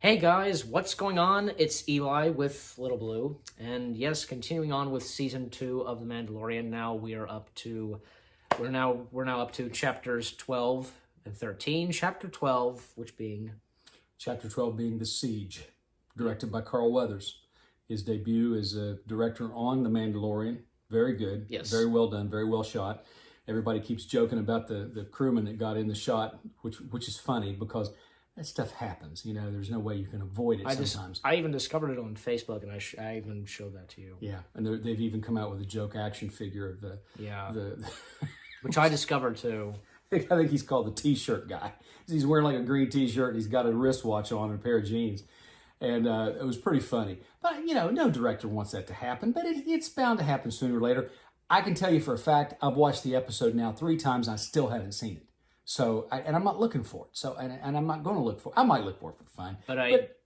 Hey guys, what's going on? It's Eli with Little Blue, and yes, continuing on with season 2 of The Mandalorian. Now we're now up to chapters 12 and 13. Chapter 12, which being Chapter 12 being The Siege, directed by Carl Weathers. His debut as a director on The Mandalorian. Very good. Yes. Very well done. Very well shot. Everybody keeps joking about the crewman that got in the shot, which is funny because that stuff happens. You know, there's no way you can avoid it sometimes. I even discovered it on Facebook, and I even showed that to you. Yeah, and they've even come out with a joke action figure of the Which I discovered too. I think he's called the T-shirt guy. He's wearing like a green T-shirt and he's got a wristwatch on and a pair of jeans. And it was pretty funny. But, you know, no director wants that to happen, but it's bound to happen sooner or later. I can tell you for a fact, I've watched the episode now 3 times and I still haven't seen it. So, and I'm not looking for it. So, and I'm not going to look for it. I might look for it for fun, but it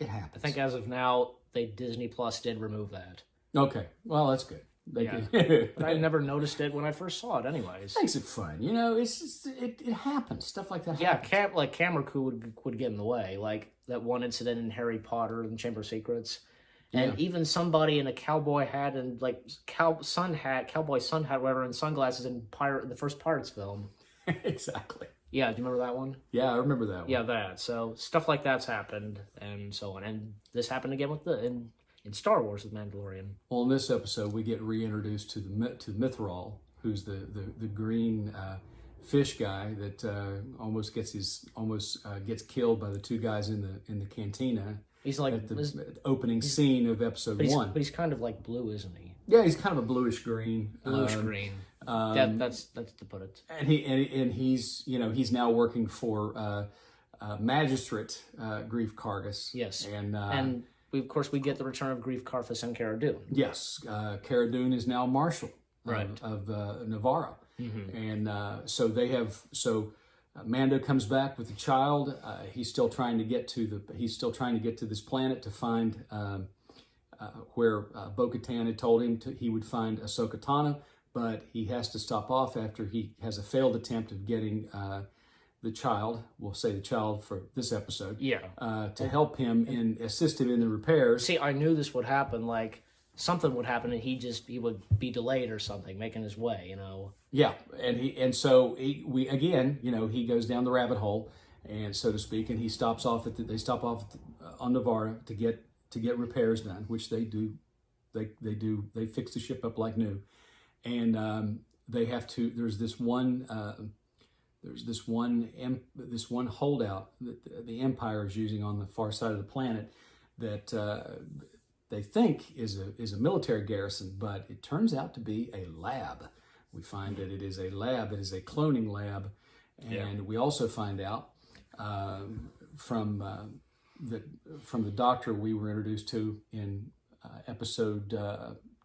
happens. I think as of now, Disney Plus did remove that. Okay, well, that's good. But I never noticed it when I first saw it anyways. Makes it fun, you know. It's just, it happens. Stuff like that happens. Yeah, camera crew would get in the way, like that one incident in Harry Potter and Chamber of Secrets, and even somebody in a cowboy hat and like cowboy sun hat, whatever, and sunglasses in the first Pirates film. Exactly. Yeah, do you remember that one? Yeah, I remember that one. Yeah, that. So stuff like that's happened and so on, and this happened again with in Star Wars with Mandalorian. Well, in this episode, we get reintroduced to Mithril, who's the green fish guy that almost gets killed by the 2 guys in the cantina. He's like at the opening scene of episode 1. But he's kind of like blue, isn't he? Yeah, he's kind of a bluish green. Bluish green. That's to put it. And he's now working for Magistrate Grief Kargas. Yes, and we get the return of Grief Karthus and Cara Dune. Yes, Cara Dune is now Marshal of Navarro, and Mando comes back with the child. He's still trying to get to this planet to find where Bo-Katan had told him he would find Ahsoka Tano, but he has to stop off after he has a failed attempt of getting the child, we'll say the child for this episode, to help him and assist him in the repairs. See, I knew this would happen, like something would happen and he would be delayed or something, making his way, you know. Yeah, and so he goes down the rabbit hole, and so to speak, and he stops off they stop off on Navarro to get repairs done, which they do. They fix the ship up like new, and they have to. There's this one holdout that the Empire is using on the far side of the planet that they think is a military garrison, but it turns out to be a lab. We find that it is a lab. It is a cloning lab, and we also find out from the doctor we were introduced to in episode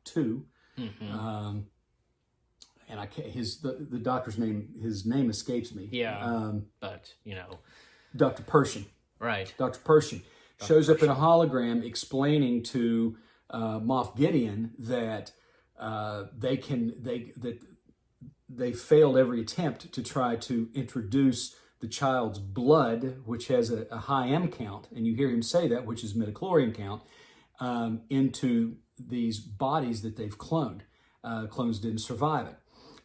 2. Mm-hmm. And the doctor's name, his name escapes me. Yeah, but you know, Dr. Pershing. Right. Dr. Pershing shows up in a hologram explaining to Moff Gideon that they failed every attempt to try to introduce the child's blood, which has a high M count, and you hear him say that, which is midichlorian count, into these bodies that they've cloned. Clones didn't survive it.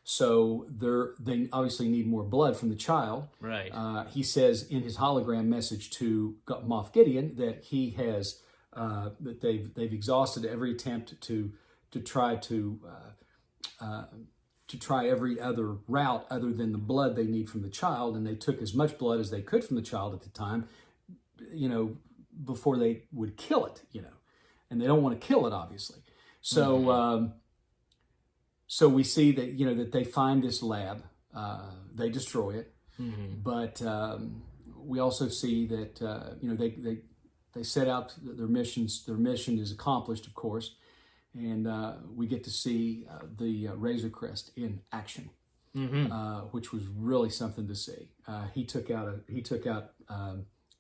So they obviously need more blood from the child. Right. He says in his hologram message to Moff Gideon that he has that they've exhausted every attempt to try every other route other than the blood they need from the child, and they took as much blood as they could from the child at the time, you know, before they would kill it, you know, and they don't want to kill it, obviously. So, so we see that, you know, that they find this lab, they destroy it, but we also see that, you know, they set out their missions. Their mission is accomplished, of course, and we get to see the Razor Crest in action, which was really something to see. He took out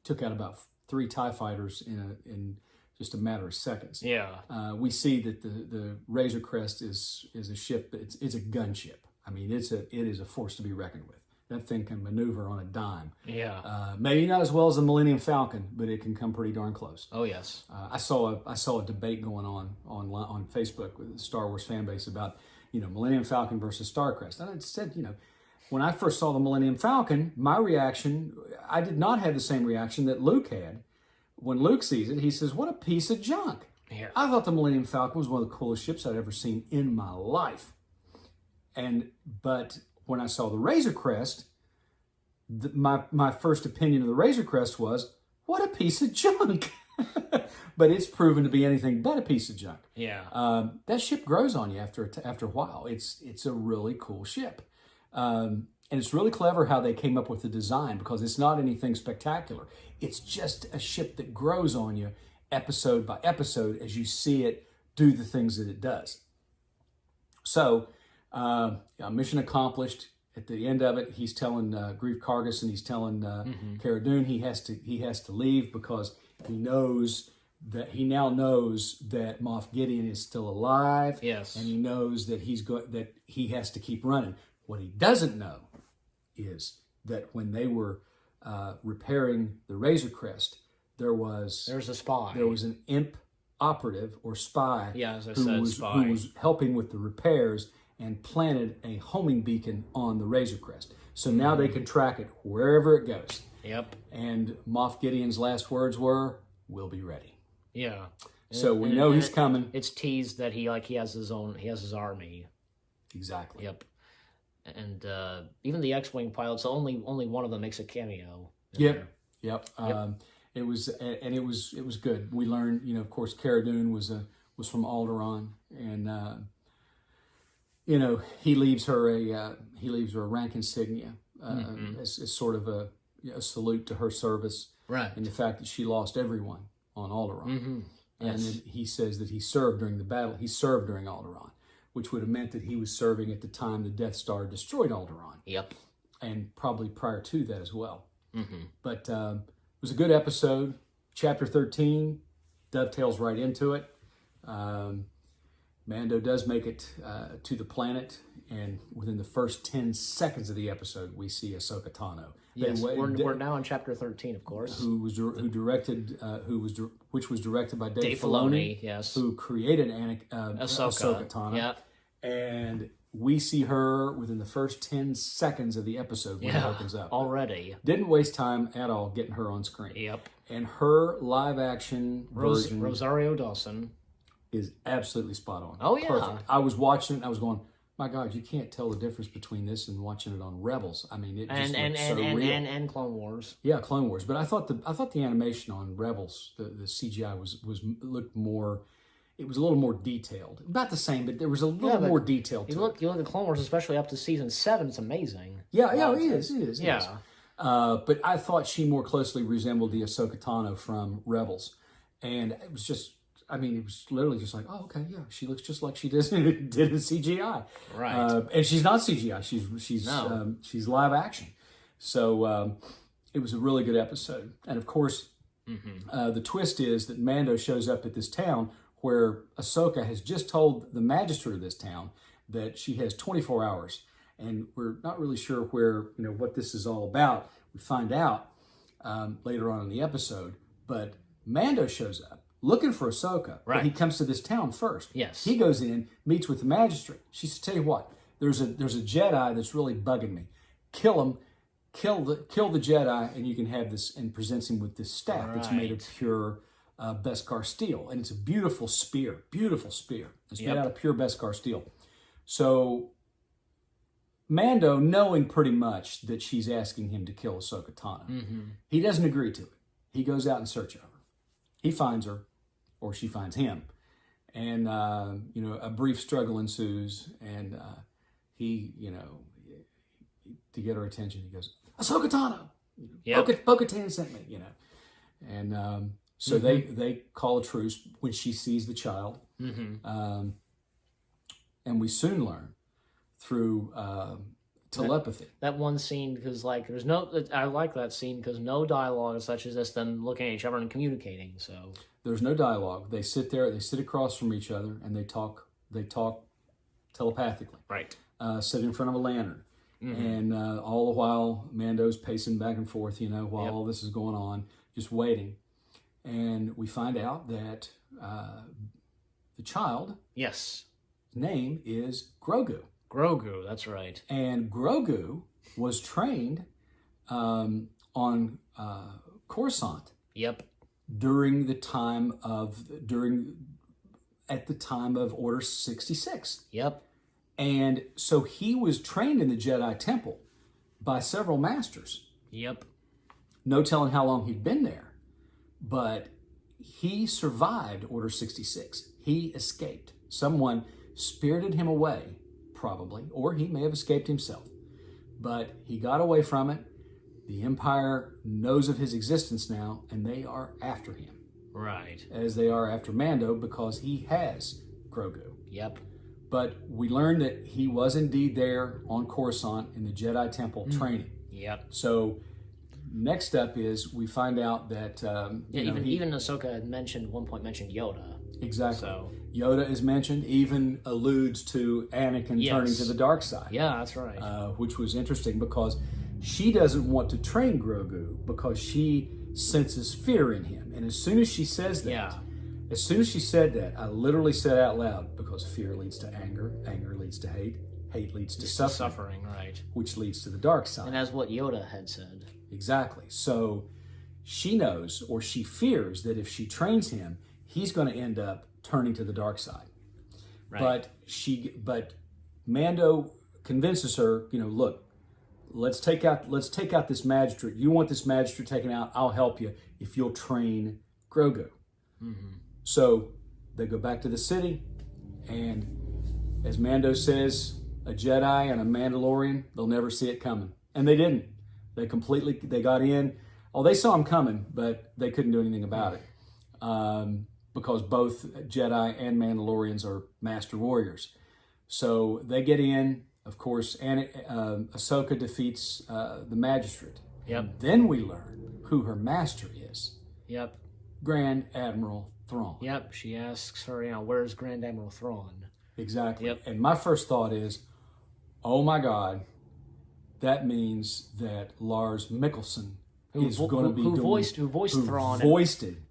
about 3 TIE fighters in just a matter of seconds. Yeah. We see that the Razor Crest is a ship. It's a gunship. I mean, it is a force to be reckoned with. That thing can maneuver on a dime. Yeah. Maybe not as well as the Millennium Falcon, but it can come pretty darn close. Oh yes. I saw a debate going on Facebook with the Star Wars fan base about Millennium Falcon versus Starcrest. And I said when I first saw the Millennium Falcon, my reaction, I did not have the same reaction that Luke had. When Luke sees it, he says, "What a piece of junk." Yeah. I thought the Millennium Falcon was one of the coolest ships I'd ever seen in my life. But when I saw the Razor Crest, my first opinion of the Razor Crest was, "What a piece of junk." But it's proven to be anything but a piece of junk. Yeah. That ship grows on you after a while. It's a really cool ship. And it's really clever how they came up with the design, because it's not anything spectacular. It's just a ship that grows on you episode by episode as you see it do the things that it does. So, mission accomplished. At the end of it, he's telling Grief Kargas and he's telling Cara Dune he has to leave, because he now knows that Moff Gideon is still alive. Yes. And he knows that that he has to keep running. What he doesn't know is that when they were repairing the Razor Crest, there's a spy. There was an imp operative or spy. Yeah, as I who said, was, spy. who was helping with the repairs and planted a homing beacon on the Razor Crest. So now they can track it wherever it goes. Yep. And Moff Gideon's last words were, "We'll be ready." Yeah. So we know he's coming. It's teased that he has his army. Exactly. Yep. And even the X-wing pilots, only one of them makes a cameo. Yep. It was good. We learned, of course, Cara Dune was from Alderaan, and he leaves her a rank insignia as sort of a salute to her service, right? And the fact that she lost everyone on Alderaan, Yes. and then he says that he served during the battle. He served during Alderaan, which would have meant that he was serving at the time the Death Star destroyed Alderaan. Yep. And probably prior to that as well. But it was a good episode. Chapter 13 dovetails right into it. Mando does make it to the planet, and within the first 10 seconds of the episode, we see Ahsoka Tano. Yes, we're now on chapter 13, of course. Which was directed by Dave Filoni, yes. Who created Ahsoka Tano. Yeah. And we see her within the first 10 seconds of the episode when it opens up. Already. Didn't waste time at all getting her on screen. Yep. And her live action version Rosario Dawson is absolutely spot on. Oh, yeah. Perfect. I was watching it and I was going, my God, you can't tell the difference between this and watching it on Rebels. I mean, it just looks so real. And Clone Wars. Yeah, Clone Wars. But I thought the animation on Rebels, the CGI looked more. It was a little more detailed. Not the same, but there was a little more detail to it. You look at Clone Wars, especially up to season 7. It's amazing. Yeah, it is. Yeah. But I thought she more closely resembled the Ahsoka Tano from Rebels, and it was just. I mean, it was literally just like, oh, okay, yeah, she looks just like she did in CGI, right? And she's not CGI; she's live action. So it was a really good episode, and of course, the twist is that Mando shows up at this town where Ahsoka has just told the magistrate of this town that she has 24 hours, and we're not really sure what this is all about. We find out later on in the episode, but Mando shows up looking for Ahsoka, right. But he comes to this town first. Yes. He goes in, meets with the magistrate. She says, "Tell you what, there's a Jedi that's really bugging me. Kill him, kill the Jedi, and you can have this." And presents him with this staff that's made of pure Beskar steel, and it's a beautiful spear. It's made out of pure Beskar steel. So Mando, knowing pretty much that she's asking him to kill Ahsoka Tano, he doesn't agree to it. He goes out in search of her. He finds her, or she finds him, and a brief struggle ensues. And he, to get her attention, he goes, "Ahsoka Tano, Bo-Katan sent me," and so they call a truce when she sees the child, and we soon learn through telepathy. That one scene, because I like that scene because no dialogue such as this, them looking at each other and communicating. So there's no dialogue. They sit there, they sit across from each other, and they talk telepathically. Right. Sit in front of a lantern, And all the while, Mando's pacing back and forth, while all this is going on, just waiting. And we find out that the child, yes, name is Grogu. Grogu, that's right. And Grogu was trained on Coruscant. Yep. At the time of Order 66. Yep. And so he was trained in the Jedi Temple by several masters. Yep. No telling how long he'd been there, but he survived Order 66. He escaped. Someone spirited him away, probably, or he may have escaped himself. But he got away from it. The Empire knows of his existence now, and they are after him. Right. As they are after Mando, because he has Grogu. Yep. But we learned that he was indeed there on Coruscant in the Jedi Temple training. Yep. So next up is we find out that even Ahsoka had mentioned Yoda. Exactly. So Yoda is mentioned, even alludes to Anakin turning to the dark side. Yeah, that's right. Which was interesting because she doesn't want to train Grogu because she senses fear in him. And as soon as she says that, as soon as she said that, I literally said out loud, because fear leads to anger, anger leads to hate, hate leads to suffering, right? Which leads to the dark side. And that's what Yoda had said. Exactly. So she knows, or she fears, that if she trains him, he's going to end up turning to the dark side. Right. But Mando convinces her, look, let's take out this magistrate. You want this magistrate taken out? I'll help you if you'll train Grogu. Mm-hmm. So they go back to the city, and as Mando says, a Jedi and a Mandalorian, they'll never see it coming. And they didn't. They got in. Oh, they saw him coming, but they couldn't do anything about it. Because both Jedi and Mandalorians are master warriors. So they get in, of course, and Ahsoka defeats the magistrate. Yep. And then we learn who her master is. Yep. Grand Admiral Thrawn. Yep. She asks her, where's Grand Admiral Thrawn? Exactly. Yep. And my first thought is, oh my God, that means that Lars Mikkelsen is going to be who voiced Thrawn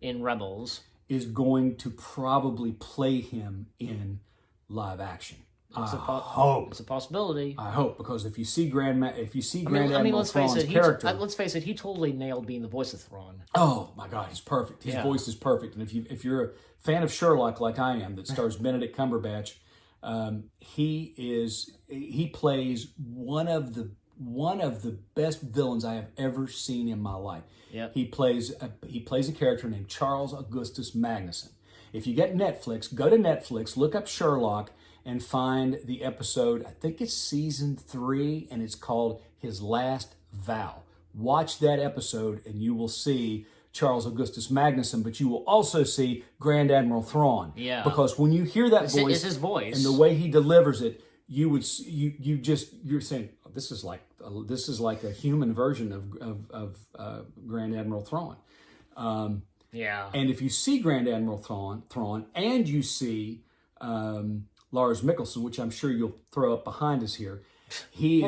in Rebels, is going to probably play him in live action. It's a possibility. I hope, because if you see Grand Admiral Thrawn's character, let's face it, he totally nailed being the voice of Thrawn. Oh my God, he's perfect. His voice is perfect. And if you're a fan of Sherlock like I am, that stars Benedict Cumberbatch, he plays one of the best villains I have ever seen in my life. Yep. He plays a character named Charles Augustus Magnuson. If you get Netflix, go to Netflix, look up Sherlock, and find the episode. I think it's season 3, and it's called His Last Vow. Watch that episode, and you will see Charles Augustus Magnuson, but you will also see Grand Admiral Thrawn. Yeah. Because when you hear that voice, it's his voice, and the way he delivers it, you're saying, oh, this is like a human version of Grand Admiral Thrawn. And if you see Grand Admiral Thrawn, and you see Lars Mikkelsen, which I'm sure you'll throw up behind us here, they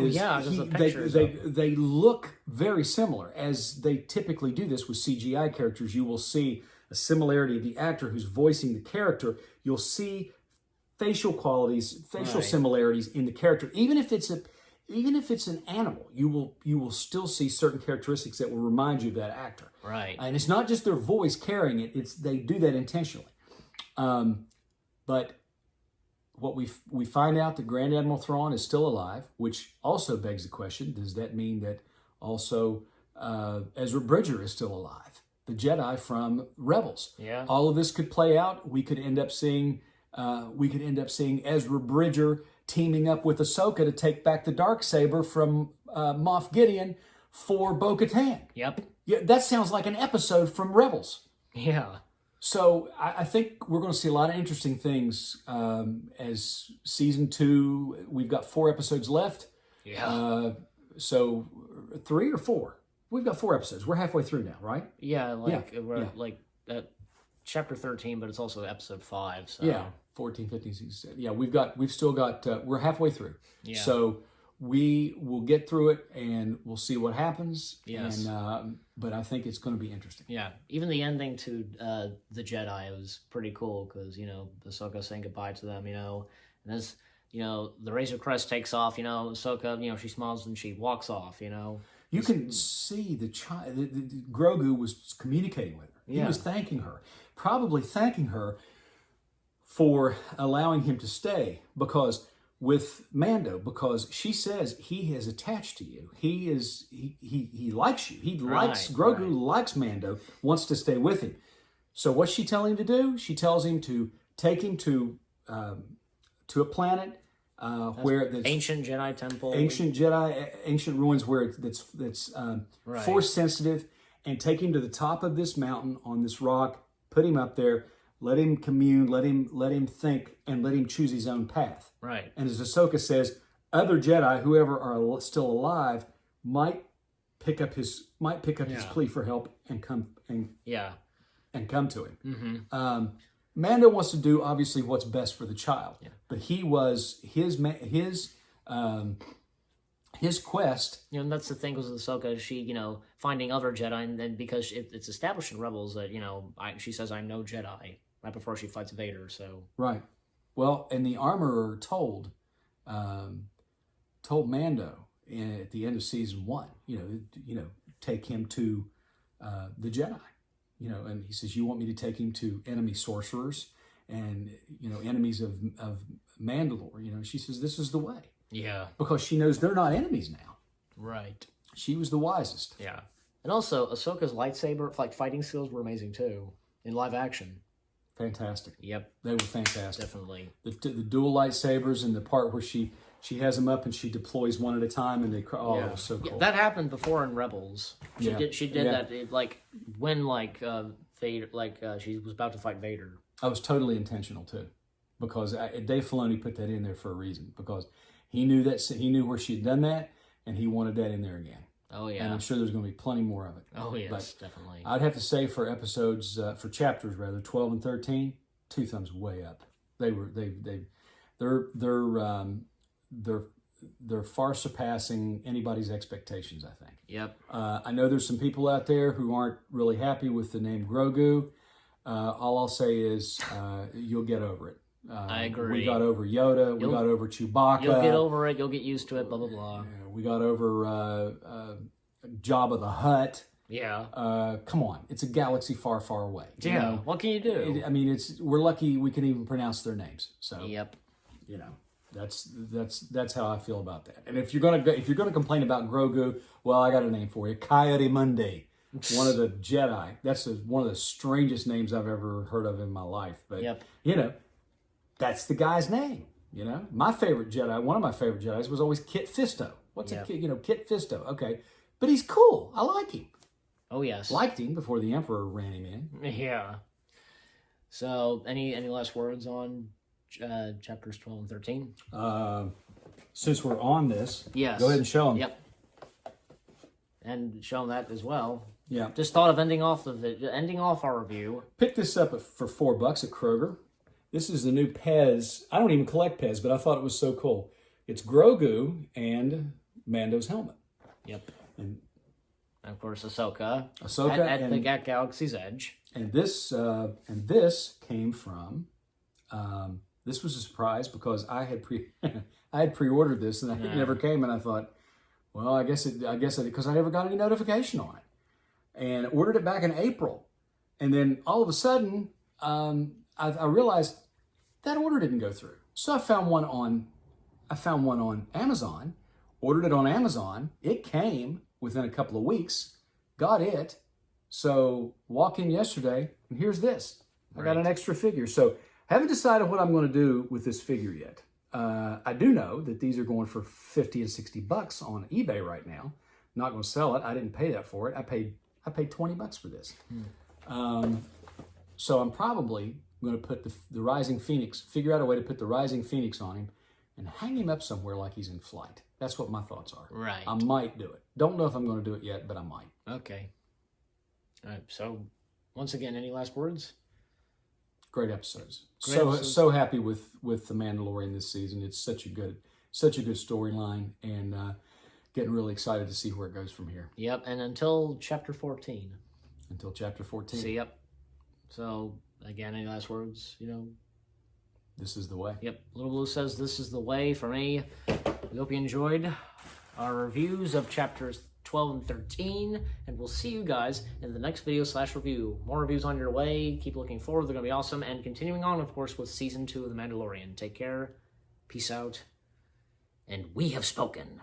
look very similar, as they typically do this with CGI characters. You will see a similarity of the actor who's voicing the character. You'll see facial similarities in the character, even if it's an animal. You will still see certain characteristics that will remind you of that actor. Right. And it's not just their voice carrying it; they do that intentionally. But what we find out that Grand Admiral Thrawn is still alive, which also begs the question: does that mean that also Ezra Bridger is still alive, the Jedi from Rebels? Yeah. All of this could play out. We could end up seeing Ezra Bridger teaming up with Ahsoka to take back the Darksaber from Moff Gideon for Bo-Katan. Yep. Yeah, that sounds like an episode from Rebels. Yeah. So I think we're going to see a lot of interesting things as season 2. We've got 4 episodes left. Yeah. So 3 or 4? We've got 4 episodes. We're halfway through now, right? Yeah. Like chapter 13, but it's also episode 5. So. Yeah. 14, 15, 16. Yeah, we've still got. We're halfway through. Yeah. So we will get through it and we'll see what happens. Yes. But I think it's going to be interesting. Yeah. Even the ending to the Jedi was pretty cool because, Ahsoka saying goodbye to them, and as, the Razor Crest takes off, Ahsoka, she smiles and she walks off, You can see the child, Grogu was communicating with her. He was thanking her, probably thanking her for allowing him to stay with Mando, because she says he is attached to you. He likes you. Grogu likes Mando, wants to stay with him. So what's she telling him to do? She tells him to take him to a planet where that's ancient Jedi temple, ancient ruins where that's force sensitive, and take him to the top of this mountain on this rock, put him up there, let him commune, let him think, and let him choose his own path. Right. And as Ahsoka says, other Jedi, whoever are still alive, might pick up his plea for help and come to him. Mm-hmm. Mando wants to do obviously what's best for the child, but he was his quest. And that's the thing with Ahsoka. She, finding other Jedi, and then because it's established in Rebels that she says I'm no Jedi right before she fights Vader. So right. Well, and the armorer told Mando at the end of season 1, take him to the Jedi. And he says, you want me to take him to enemy sorcerers and, enemies of Mandalore. She says, this is the way. Yeah. Because she knows they're not enemies now. Right. She was the wisest. Yeah. And also, Ahsoka's lightsaber, fighting skills were amazing too, in live action. Fantastic. Yep. They were fantastic. Definitely. The dual lightsabers and the part where she has them up and she deploys one at a time and they it was so cool. Yeah, that happened before in Rebels. She did that when Vader she was about to fight Vader. I was totally intentional too, because Dave Filoni put that in there for a reason, because he knew where she had done that and he wanted that in there again. Oh yeah. And I'm sure there's going to be plenty more of it. Oh yes, but definitely. I'd have to say for chapters 12 and 13, 2 thumbs way up. They're far surpassing anybody's expectations, I think. Yep. I know there's some people out there who aren't really happy with the name Grogu. All I'll say is you'll get over it. I agree. We got over Yoda. We got over Chewbacca. You'll get over it. You'll get used to it, blah, blah, blah. We got over Jabba the Hutt. Yeah. Come on. It's a galaxy far, far away. Yeah. What can you do? We're lucky we can even pronounce their names. So, yep. That's how I feel about that. And if you're gonna complain about Grogu, well, I got a name for you, Coyote-Mundi, one of the Jedi. That's one of the strangest names I've ever heard of in my life. But that's the guy's name. My favorite Jedi, one of my favorite Jedis, was always Kit Fisto. Kit Fisto. Okay, but he's cool. I like him. Oh yes, liked him before the Emperor ran him in. Yeah. So, any last words on chapters 12 and 13? Since we're on this, yes, go ahead and show them. Yep. And show them that as well. Yeah. Just thought of ending off our review. Picked this up for $4 at Kroger. This is the new Pez. I don't even collect Pez, but I thought it was so cool. It's Grogu and Mando's helmet. Yep. And of course, Ahsoka at the Galaxy's Edge. And this came from. This was a surprise because I had pre-ordered this and it never came, and I thought, well, I guess because I never got any notification on it, and ordered it back in April, and then all of a sudden I realized that order didn't go through. So I found one on Amazon, ordered it on Amazon. It came within a couple of weeks, got it. So walk in yesterday, and here's this. I got an extra figure. So haven't decided what I'm going to do with this figure yet. I do know that these are going for $50 and $60 on eBay right now. Not going to sell it. I didn't pay that for it. I paid $20 for this. So I'm probably going to put the Rising Phoenix, figure out a way to put the Rising Phoenix on him and hang him up somewhere like he's in flight. That's what my thoughts are. Right. I might do it. Don't know if I'm going to do it yet, but I might. Okay. All right. So once again, any last words? Great episodes. So happy with The Mandalorian this season. It's such a good such a good storyline, and getting really excited to see where it goes from here. Yep, and until chapter 14. Until chapter 14. See, yep. So, again, any last words, This is the way. Yep, Little Blue says this is the way for me. We hope you enjoyed our reviews of chapters 12 and 13, and we'll see you guys in the next video / review. More reviews on your way. Keep looking forward. They're going to be awesome. And continuing on, of course, with Season 2 of The Mandalorian. Take care. Peace out. And we have spoken.